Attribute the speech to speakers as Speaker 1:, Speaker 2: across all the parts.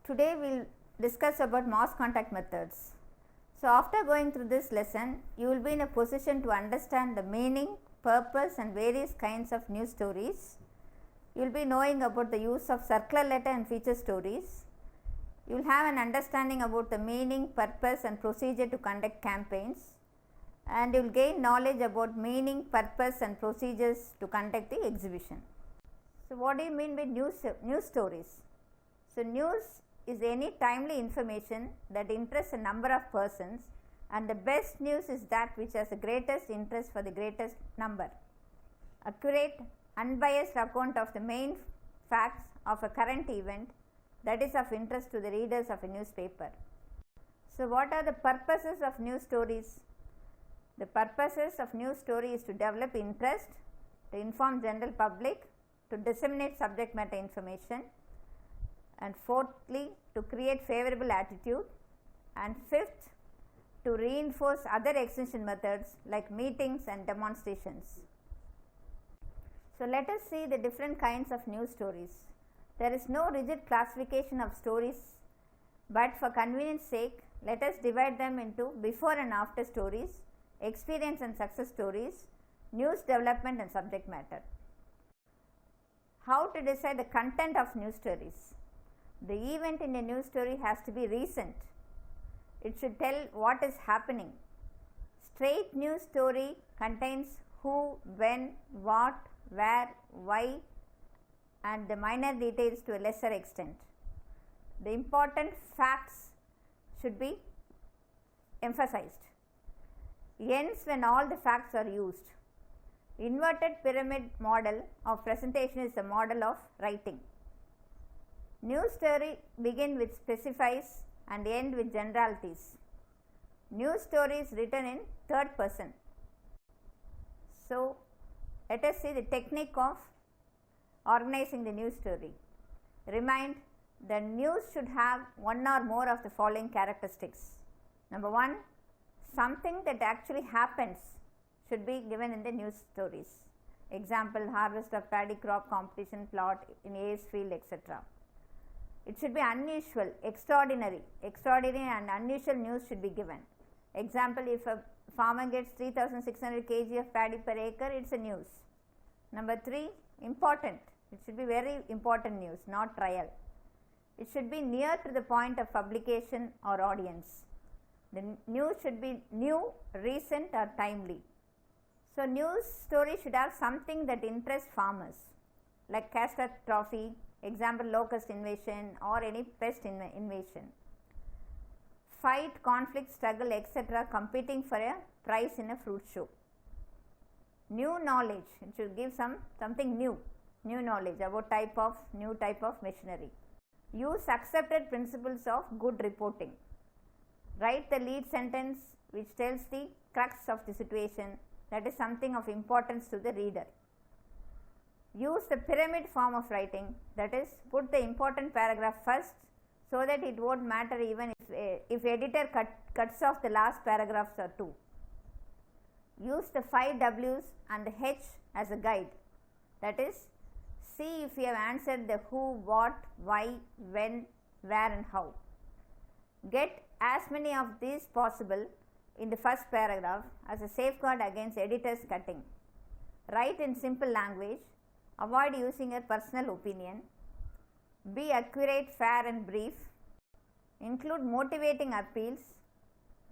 Speaker 1: Today we will discuss about mass contact methods. So, after going through this lesson, you will be in a position to understand the meaning, purpose and various kinds of news stories. You will be knowing about the use of circular letter and feature stories. You will have an understanding about the meaning, purpose and procedure to conduct campaigns, and you will gain knowledge about meaning, purpose and procedures to conduct the exhibition. So, what do you mean by news stories? So, news is any timely information that interests a number of persons, and the best news is that which has the greatest interest for the greatest number. Accurate, unbiased account of the main facts of a current event that is of interest to the readers of a newspaper. So, what are the purposes of news stories? The purposes of news story is to develop interest, to inform general public, to disseminate subject matter information, and fourthly, to create favorable attitude, and fifth, to reinforce other extension methods like meetings and demonstrations. So, let us see the different kinds of news stories. There is no rigid classification of stories, but for convenience sake, let us divide them into before and after stories, experience and success stories, news development and subject matter. How to decide the content of news stories? The event in a news story has to be recent. It should tell what is happening. Straight news story contains who, when, what, where, why and the minor details to a lesser extent. The important facts should be emphasized. Ends when all the facts are used. Inverted pyramid model of presentation is the model of writing. News story begin with specifies and end with generalities. News story is written in third person. So, let us see the technique of organizing the news story. Remind, the news should have one or more of the following characteristics. Number 1, something that actually happens should be given in the news stories. Example, harvest of paddy crop, competition plot in A's field, etc. It should be unusual, extraordinary and unusual news should be given. Example, if a farmer gets 3600 kg of paddy per acre, it is a news. Number 3, important. It should be very important news, not trial. It should be near to the point of publication or audience. The news should be new, recent or timely. So, news story should have something that interests farmers, like catastrophe, example locust invasion or any pest invasion. Fight, conflict, struggle, etc. competing for a prize in a fruit show. New knowledge, it should give something new knowledge about new type of machinery. Use accepted principles of good reporting. Write the lead sentence which tells the crux of the situation, that is something of importance to the reader. Use the pyramid form of writing, that is, put the important paragraph first so that it won't matter even if editor cuts off the last paragraphs or two. Use the 5 W's and the H as a guide, that is, see if you have answered the who, what, why, when, where and how. Get as many of these possible in the first paragraph as a safeguard against editor's cutting. Write in simple language. Avoid using your personal opinion. Be accurate, fair and brief. Include motivating appeals.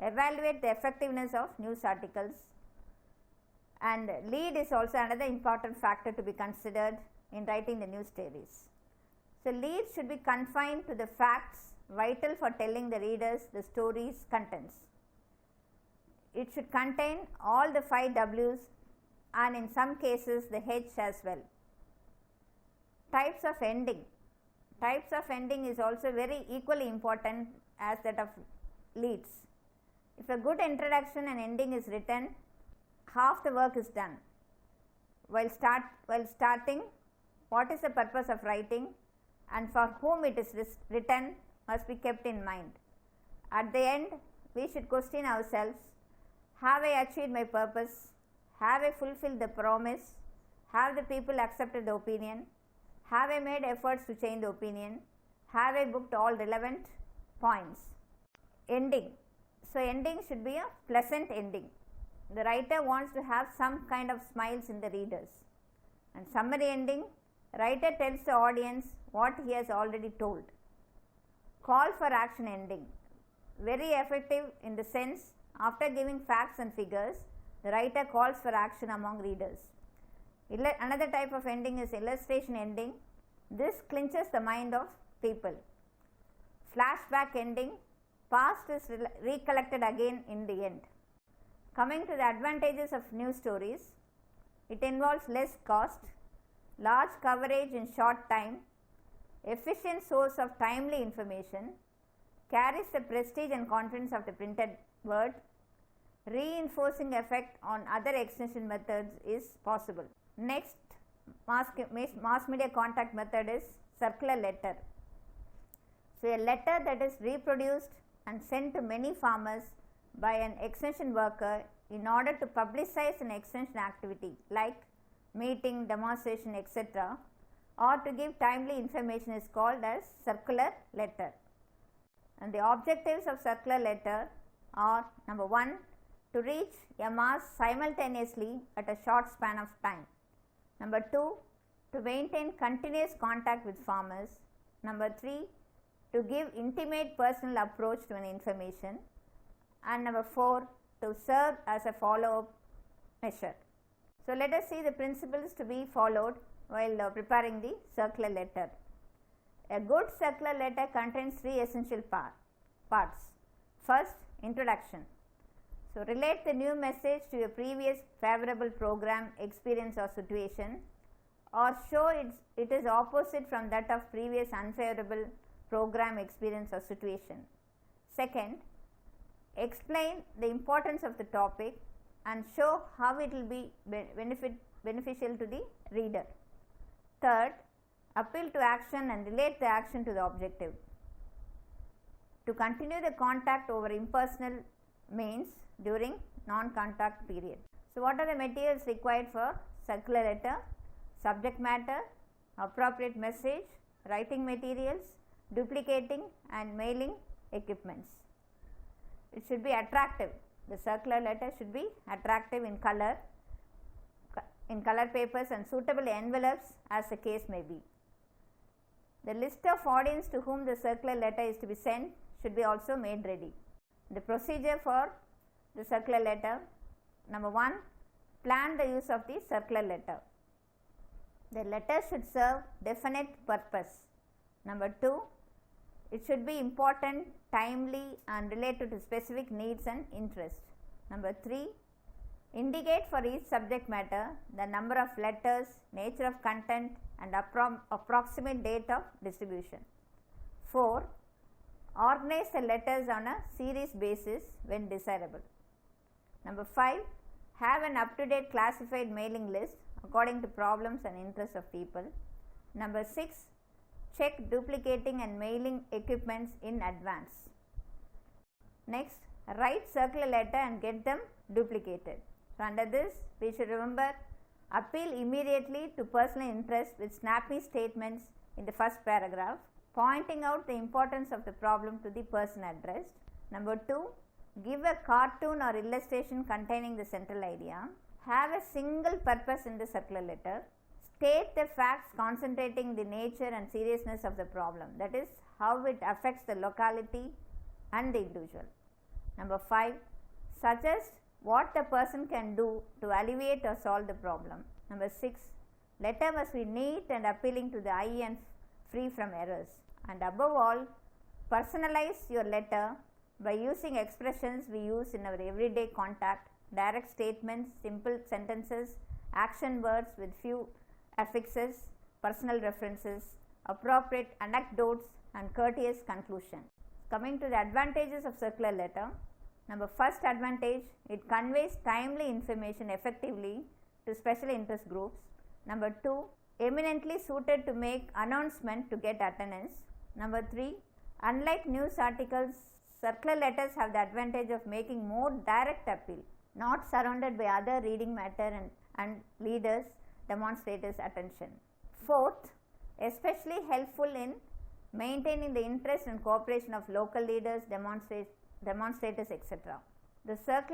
Speaker 1: Evaluate the effectiveness of news articles. And lead is also another important factor to be considered in writing the news stories. So, lead should be confined to the facts vital for telling the readers the story's contents. It should contain all the 5 W's and in some cases the H as well. Types of ending. Types of ending is also very equally important as that of leads. If a good introduction and ending is written, half the work is done. While starting, what is the purpose of writing and for whom it is written must be kept in mind. At the end, we should question ourselves, have I achieved my purpose? Have I fulfilled the promise? Have the people accepted the opinion? Have I made efforts to change the opinion? Have I booked all relevant points? Ending. So ending should be a pleasant ending. The writer wants to have some kind of smiles in the readers. And summary ending, writer tells the audience what he has already told. Call for action ending. Very effective in the sense, after giving facts and figures, the writer calls for action among readers. Another type of ending is illustration ending. This clinches the mind of people. Flashback ending, past is recollected again in the end. Coming to the advantages of news stories, it involves less cost, large coverage in short time, efficient source of timely information, carries the prestige and confidence of the printed word, reinforcing effect on other extension methods is possible. Next mass media contact method is circular letter. So a letter that is reproduced and sent to many farmers by an extension worker in order to publicize an extension activity like meeting, demonstration, etc., or to give timely information is called as circular letter. And the objectives of circular letter are: number 1, to reach a mass simultaneously at a short span of time. Number 2, to maintain continuous contact with farmers. Number 3, to give intimate personal approach to an information. And number 4, to serve as a follow-up measure. So let us see the principles to be followed while preparing the circular letter. A good circular letter contains 3 essential parts. First, introduction. So relate the new message to a previous favorable program, experience or situation, or show it is opposite from that of previous unfavorable program, experience or situation. Second, explain the importance of the topic and show how it will be beneficial to the reader. Third, appeal to action and relate the action to the objective. To continue the contact over impersonal means during non-contact period. So what are the materials required for circular letter? Subject matter, appropriate message, writing materials, duplicating and mailing equipments. It should be attractive. The circular letter should be attractive in color papers and suitable envelopes as the case may be. The list of audience to whom the circular letter is to be sent should be also made ready. The procedure for the circular letter: number 1, plan the use of the circular letter. The letter should serve definite purpose. Number 2, it should be important, timely and related to specific needs and interests. Number 3, indicate for each subject matter the number of letters, nature of content and approximate date of distribution. 4, organize the letters on a series basis when desirable. Number 5, have an up-to-date classified mailing list according to problems and interests of people. Number 6, check duplicating and mailing equipments in advance. Next, write circular letter and get them duplicated. So under this, we should remember: appeal immediately to personal interest with snappy statements in the first paragraph, pointing out the importance of the problem to the person addressed. Number 2, give a cartoon or illustration containing the central idea. Have a single purpose in the circular letter. State the facts concentrating the nature and seriousness of the problem, that is, how it affects the locality and the individual. Number 5, suggest what the person can do to alleviate or solve the problem. Number 6, letter must be neat and appealing to the eye and free from errors. And above all, personalize your letter by using expressions we use in our everyday contact, direct statements, simple sentences, action words with few affixes, personal references, appropriate anecdotes and courteous conclusion. Coming to the advantages of circular letter. First advantage, it conveys timely information effectively to special interest groups. Number 2, eminently suited to make announcement to get attendance. Number 3, unlike news articles, circular letters have the advantage of making more direct appeal, not surrounded by other reading matter and leaders, demonstrators' attention. Fourth, especially helpful in maintaining the interest and cooperation of local leaders, demonstrators, etc.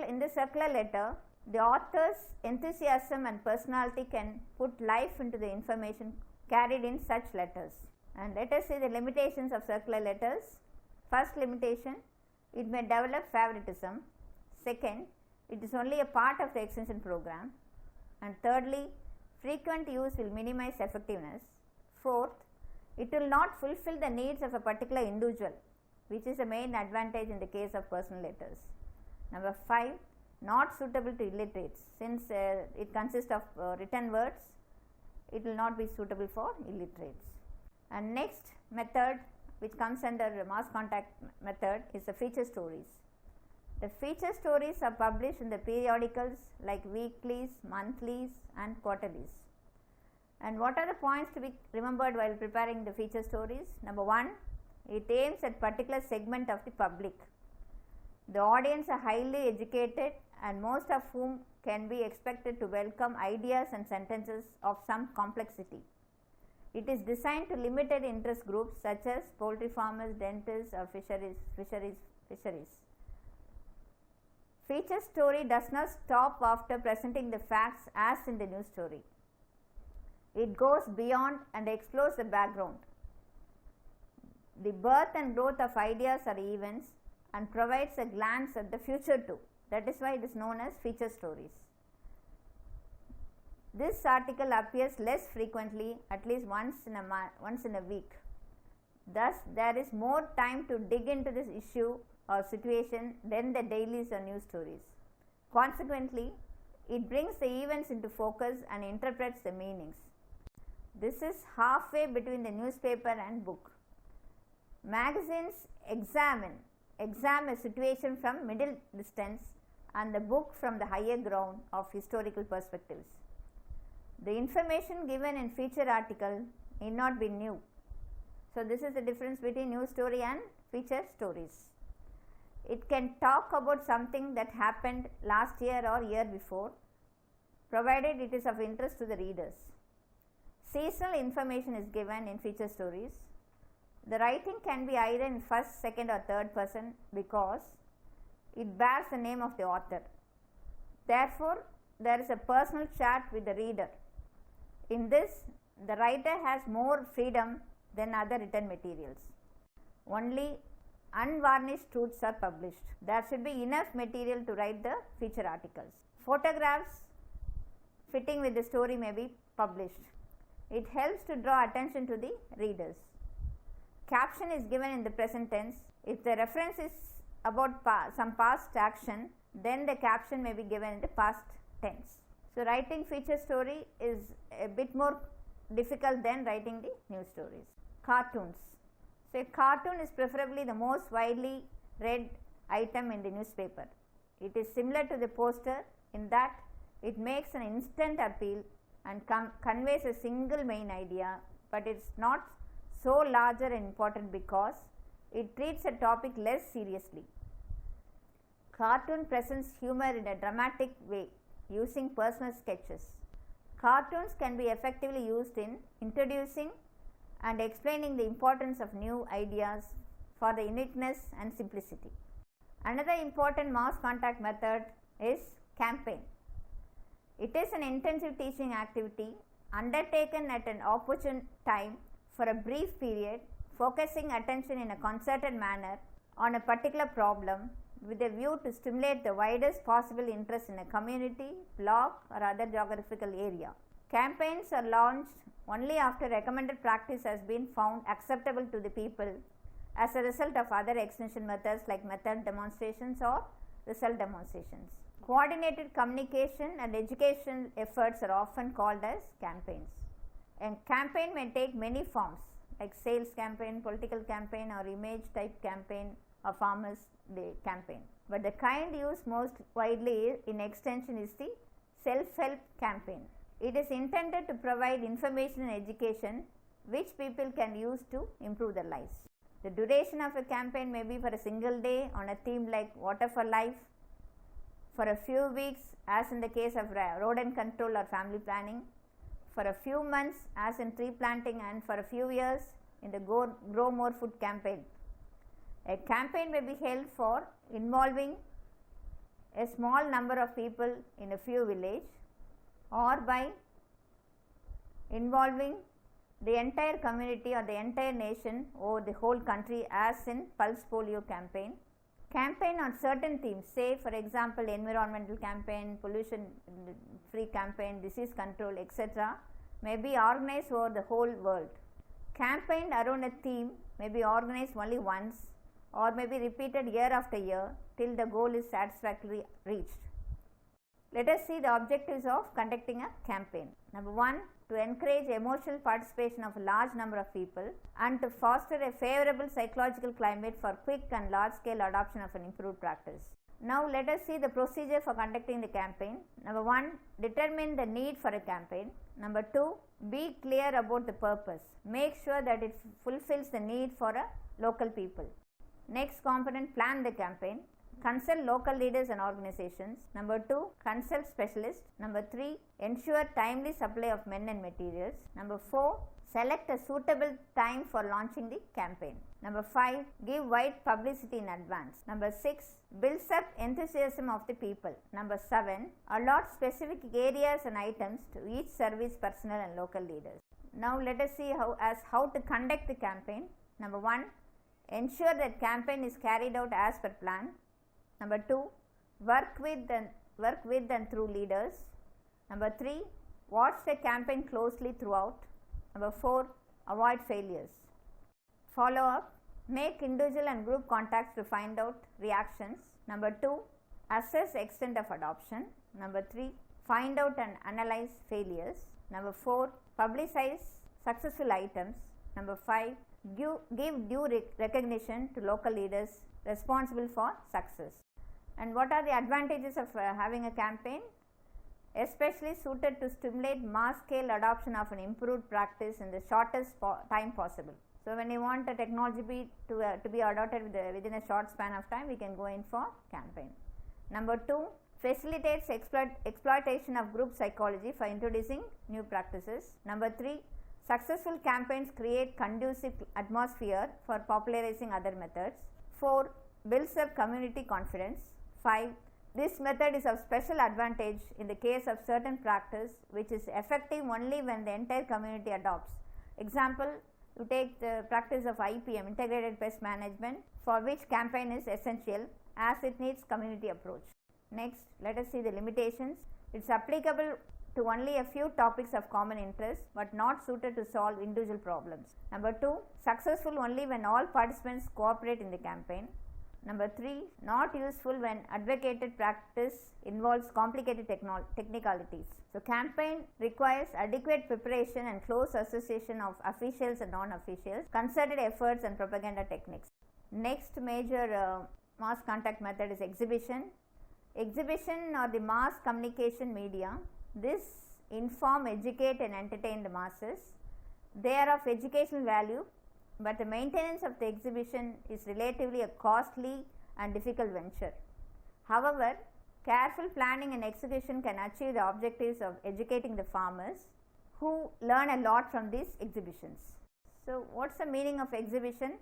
Speaker 1: In the circular letter, the author's enthusiasm and personality can put life into the information carried in such letters. And let us see the limitations of circular letters. First limitation, it may develop favoritism. Second, it is only a part of the extension program. And thirdly, frequent use will minimize effectiveness. Fourth, it will not fulfill the needs of a particular individual, which is the main advantage in the case of personal letters. Number 5, not suitable to illiterates. Since it consists of written words, it will not be suitable for illiterates. And next method, which comes under mass contact method, is the feature stories. The feature stories are published in the periodicals like weeklies, monthlies and quarterlies. And what are the points to be remembered while preparing the feature stories? Number 1, it aims at particular segment of the public. The audience are highly educated and most of whom can be expected to welcome ideas and sentences of some complexity. It is designed to limited interest groups such as poultry farmers, dentists or fisheries. Feature story does not stop after presenting the facts as in the news story. It goes beyond and explores the background, the birth and growth of ideas or events, and provides a glance at the future too. That is why it is known as feature stories. This article appears less frequently, at least once in a week. Thus, there is more time to dig into this issue or situation than the dailies or news stories. Consequently, it brings the events into focus and interprets the meanings. This is halfway between the newspaper and book. Magazines examine a situation from middle distance and the book from the higher ground of historical perspectives. The information given in feature article need not be new. So, this is the difference between news story and feature stories. It can talk about something that happened last year or year before, provided it is of interest to the readers. Seasonal information is given in feature stories. The writing can be either in first, second or third person because it bears the name of the author. Therefore, there is a personal chat with the reader. In this, the writer has more freedom than other written materials. Only unvarnished truths are published. There should be enough material to write the feature articles. Photographs fitting with the story may be published. It helps to draw attention to the readers. Caption is given in the present tense. If the reference is about some past action, then the caption may be given in the past tense. So, writing feature story is a bit more difficult than writing the news stories. Cartoons. So, a cartoon is preferably the most widely read item in the newspaper. It is similar to the poster in that it makes an instant appeal and conveys a single main idea, but it is not so larger and important because it treats a topic less seriously. Cartoon presents humor in a dramatic way using personal sketches. Cartoons can be effectively used in introducing and explaining the importance of new ideas for the uniqueness and simplicity. Another important mass contact method is campaign. It is an intensive teaching activity undertaken at an opportune time for a brief period, focusing attention in a concerted manner on a particular problem with a view to stimulate the widest possible interest in a community, block or other geographical area. Campaigns are launched only after recommended practice has been found acceptable to the people as a result of other extension methods like method demonstrations or result demonstrations. Coordinated communication and education efforts are often called as campaigns. A campaign may take many forms like sales campaign, political campaign or image type campaign or farmers day campaign. But the kind used most widely in extension is the self-help campaign. It is intended to provide information and education which people can use to improve their lives. The duration of a campaign may be for a single day on a theme like water for life, for a few weeks as in the case of rodent control or family planning, for a few months as in tree planting, and for a few years in the Grow More Food campaign. A campaign may be held for involving a small number of people in a few villages, or by involving the entire community or the entire nation or the whole country, as in Pulse Polio campaign. Campaign on certain themes, say for example environmental campaign, pollution free campaign, disease control, etc., may be organized over the whole world. Campaign around a theme may be organized only once or may be repeated year after year till the goal is satisfactorily reached. Let us see the objectives of conducting a campaign. Number 1, to encourage emotional participation of a large number of people and to foster a favorable psychological climate for quick and large scale adoption of an improved practice. Now let us see the procedure for conducting the campaign. Number 1, determine the need for a campaign. Number 2, be clear about the purpose. Make sure that it fulfills the need for a local people. Next component, plan the campaign. Consult local leaders and organizations. Number 2, consult specialists. Number 3, ensure timely supply of men and materials. Number 4, select a suitable time for launching the campaign. Number 5, give wide publicity in advance. Number 6, builds up enthusiasm of the people. Number 7, allot specific areas and items to each service personnel and local leaders. Now let us see how to conduct the campaign. Number 1, ensure that campaign is carried out as per plan. Number 2, work with and through leaders. Number 3, watch the campaign closely throughout. Number 4, avoid failures. Follow up, make individual and group contacts to find out reactions. Number 2, assess extent of adoption. Number 3, find out and analyze failures. Number 4, publicize successful items. Number 5, give due recognition to local leaders responsible for success. And what are the advantages of having a campaign? Especially suited to stimulate mass scale adoption of an improved practice in the shortest time possible. So when you want a technology to be adopted within a short span of time, we can go in for campaign. Number 2, facilitates exploitation of group psychology for introducing new practices. Number 3, successful campaigns create conducive atmosphere for popularizing other methods. 4, builds up community confidence. 5, this method is of special advantage in the case of certain practice which is effective only when the entire community adopts. Example, you take the practice of IPM, integrated pest management, for which campaign is essential as it needs community approach. Next, let us see the limitations. It is applicable to only a few topics of common interest but not suited to solve individual problems. Number 2, successful only when all participants cooperate in the campaign. Number 3, not useful when advocated practice involves complicated technicalities. So campaign requires adequate preparation and close association of officials and non-officials, concerted efforts and propaganda techniques. Next major mass contact method is exhibition. Exhibition or the mass communication media. This inform, educate and entertain the masses. They are of educational value, but the maintenance of the exhibition is relatively a costly and difficult venture. However, careful planning and execution can achieve the objectives of educating the farmers who learn a lot from these exhibitions. So, what is the meaning of exhibition?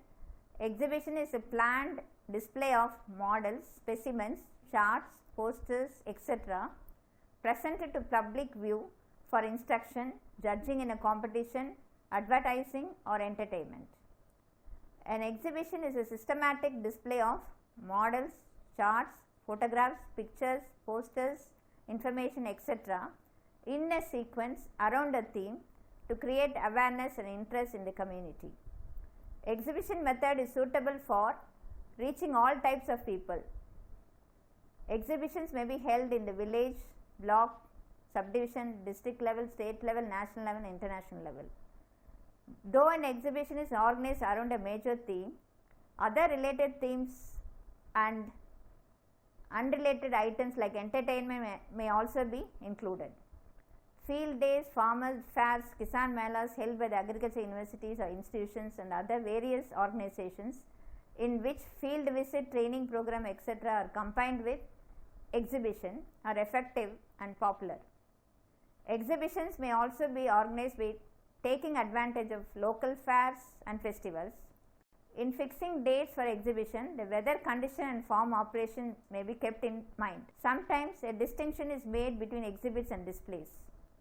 Speaker 1: Exhibition is a planned display of models, specimens, charts, posters, etc. presented to public view for instruction, judging in a competition, advertising or entertainment. An exhibition is a systematic display of models, charts, photographs, pictures, posters, information, etc. in a sequence around a theme to create awareness and interest in the community. Exhibition method is suitable for reaching all types of people. Exhibitions may be held in the village, block, subdivision, district level, state level, national level, and international level. Though an exhibition is organized around a major theme, other related themes and unrelated items like entertainment may also be included. Field days, farmers fairs, Kisan Melas held by the agriculture universities or institutions and other various organizations in which field visit, training program, etc. are combined with exhibition are effective and popular. Exhibitions may also be organized taking advantage of local fairs and festivals. In fixing dates for exhibition, the weather condition and farm operation may be kept in mind. Sometimes a distinction is made between exhibits and displays.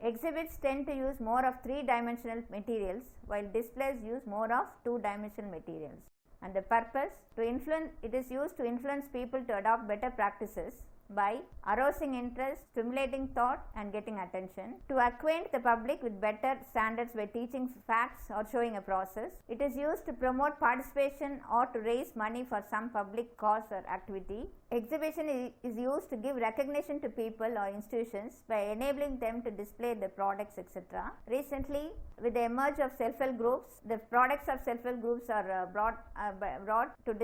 Speaker 1: Exhibits tend to use more of three-dimensional materials, while displays use more of two-dimensional materials. And the purpose it is used to influence people to adopt better practices by arousing interest, stimulating thought and getting attention, to acquaint the public with better standards by teaching facts or showing a process. It is used to promote participation or to raise money for some public cause or activity. Exhibition is used to give recognition to people or institutions by enabling them to display their products, etc. Recently, with the emerge of self-help groups, the products of self-help groups are brought to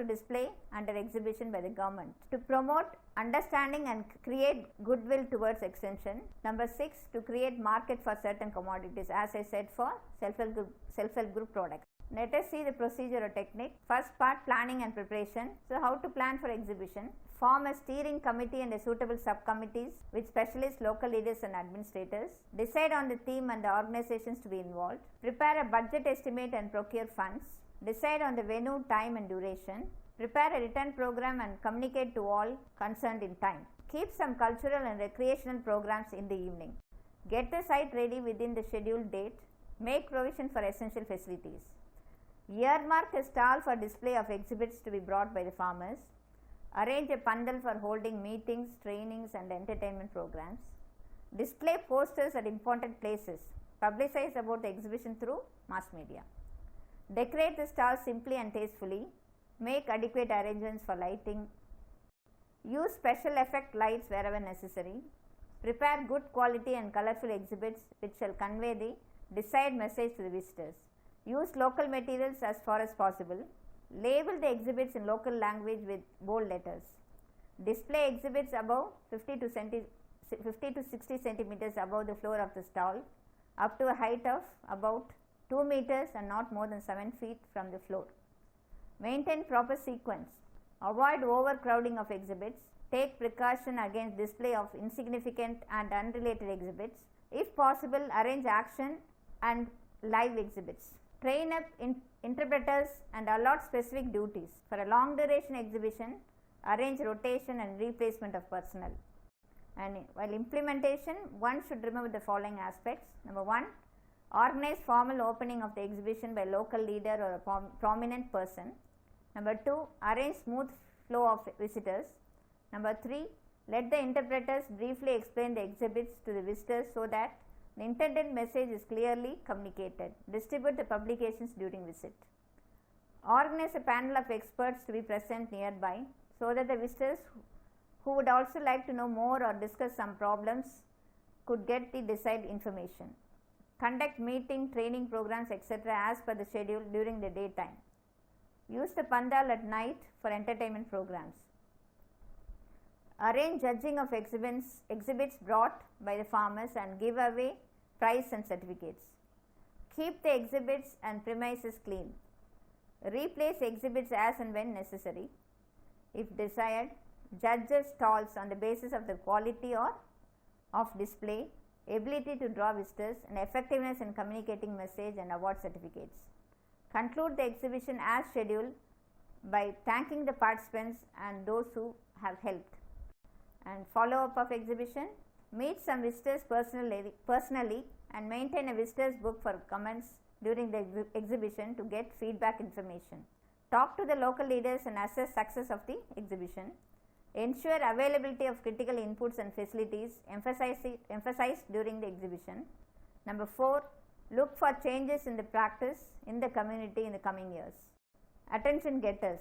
Speaker 1: display under exhibition by the government to promote understanding and create goodwill towards extension. Number 6, to create market for certain commodities, as I said, for self-help group products. Let us see the procedure or technique. First part, planning and preparation. So how to plan for exhibition? Form a steering committee and a suitable subcommittees with specialists, local leaders and administrators. Decide on the theme and the organizations to be involved. Prepare a budget estimate and procure funds. Decide on the venue, time and duration. Prepare a written program and communicate to all concerned in time. Keep some cultural and recreational programs in the evening. Get the site ready within the scheduled date. Make provision for essential facilities. Earmark a stall for display of exhibits to be brought by the farmers. Arrange a pandal for holding meetings, trainings and entertainment programs. Display posters at important places. Publicize about the exhibition through mass media. Decorate the stall simply and tastefully. Make adequate arrangements for lighting. Use special effect lights wherever necessary. Prepare good quality and colorful exhibits which shall convey the desired message to the visitors. Use local materials as far as possible. Label the exhibits in local language with bold letters. Display exhibits above 50 to 60 centimeters above the floor of the stall, up to a height of about 2 meters and not more than 7 feet from the floor. Maintain proper sequence. Avoid overcrowding of exhibits. Take precaution against display of insignificant and unrelated exhibits. If possible, arrange action and live exhibits. Train up interpreters and allot specific duties. For a long duration exhibition, arrange rotation and replacement of personnel. And while implementation, one should remember the following aspects. Number 1, organize formal opening of the exhibition by local leader or a prominent person. Number 2, arrange smooth flow of visitors. Number 3, let the interpreters briefly explain the exhibits to the visitors so that the intended message is clearly communicated. Distribute the publications during visit. Organize a panel of experts to be present nearby so that the visitors who would also like to know more or discuss some problems could get the desired information. Conduct meeting, training programs, etc. as per the schedule during the daytime. Use the pandal at night for entertainment programs. Arrange judging of exhibits brought by the farmers and give away prize and certificates. Keep the exhibits and premises clean. Replace exhibits as and when necessary. If desired, judge the stalls on the basis of the quality or of display, ability to draw visitors, and effectiveness in communicating message and award certificates. Conclude the exhibition as scheduled by thanking the participants and those who have helped. And follow up of exhibition, meet some visitors personally and maintain a visitors book for comments during the exhibition to get feedback information. Talk to the local leaders and assess success of the exhibition. Ensure availability of critical inputs and facilities emphasized during the exhibition. Number 4, look for changes in the practice in the community in the coming years. Attention getters.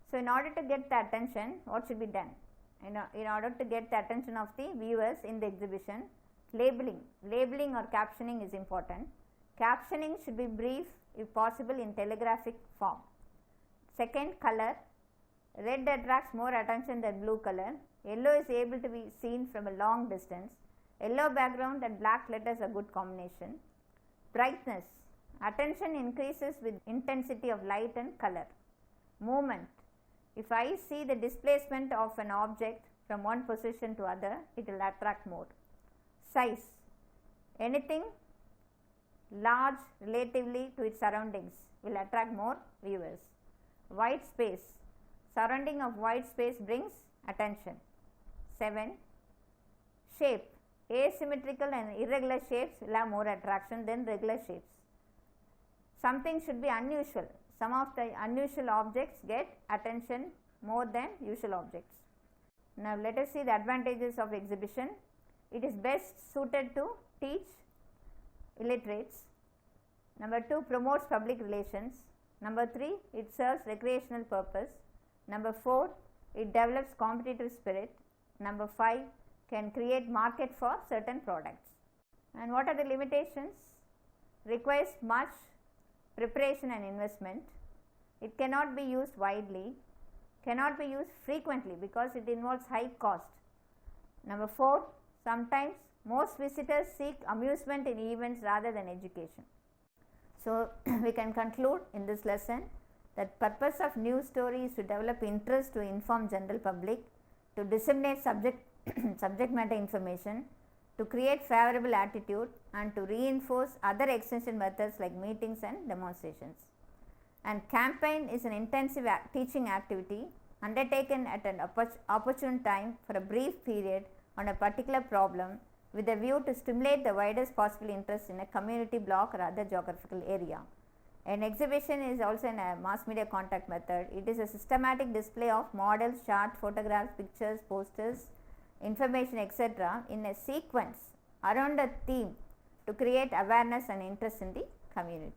Speaker 1: So in order to get the attention, what should be done? In order to get the attention of the viewers in the exhibition, labeling or captioning is important. Captioning should be brief if possible in telegraphic form. Second, color. Red attracts more attention than blue color. Yellow is able to be seen from a long distance. Yellow background and black letters are good combination. Brightness. Attention increases with intensity of light and color. Movement. If I see the displacement of an object from one position to other, it will attract more. Size. Anything large relatively to its surroundings, will attract more viewers. White space, surrounding of white space brings attention. 7. Shape, asymmetrical and irregular shapes will have more attraction than regular shapes. Something should be unusual. Some of the unusual objects get attention more than usual objects. Now let us see the advantages of exhibition. It is best suited to teach illiterates. Number 2, promotes public relations. Number 3, it serves recreational purpose. Number 4, it develops competitive spirit. Number 5, can create market for certain products. And what are the limitations? Requires much preparation and investment. It cannot be used widely, cannot be used frequently because it involves high cost. Number 4, sometimes most visitors seek amusement in events rather than education. So we can conclude in this lesson that purpose of news story is to develop interest to inform general public, to disseminate subject matter information, to create favorable attitude, and to reinforce other extension methods like meetings and demonstrations. And campaign is an intensive teaching activity undertaken at an opportune time for a brief period on a particular problem with a view to stimulate the widest possible interest in a community block or other geographical area. An exhibition is also a mass media contact method. It is a systematic display of models, charts, photographs, pictures, posters, information, etc. in a sequence around a theme to create awareness and interest in the community.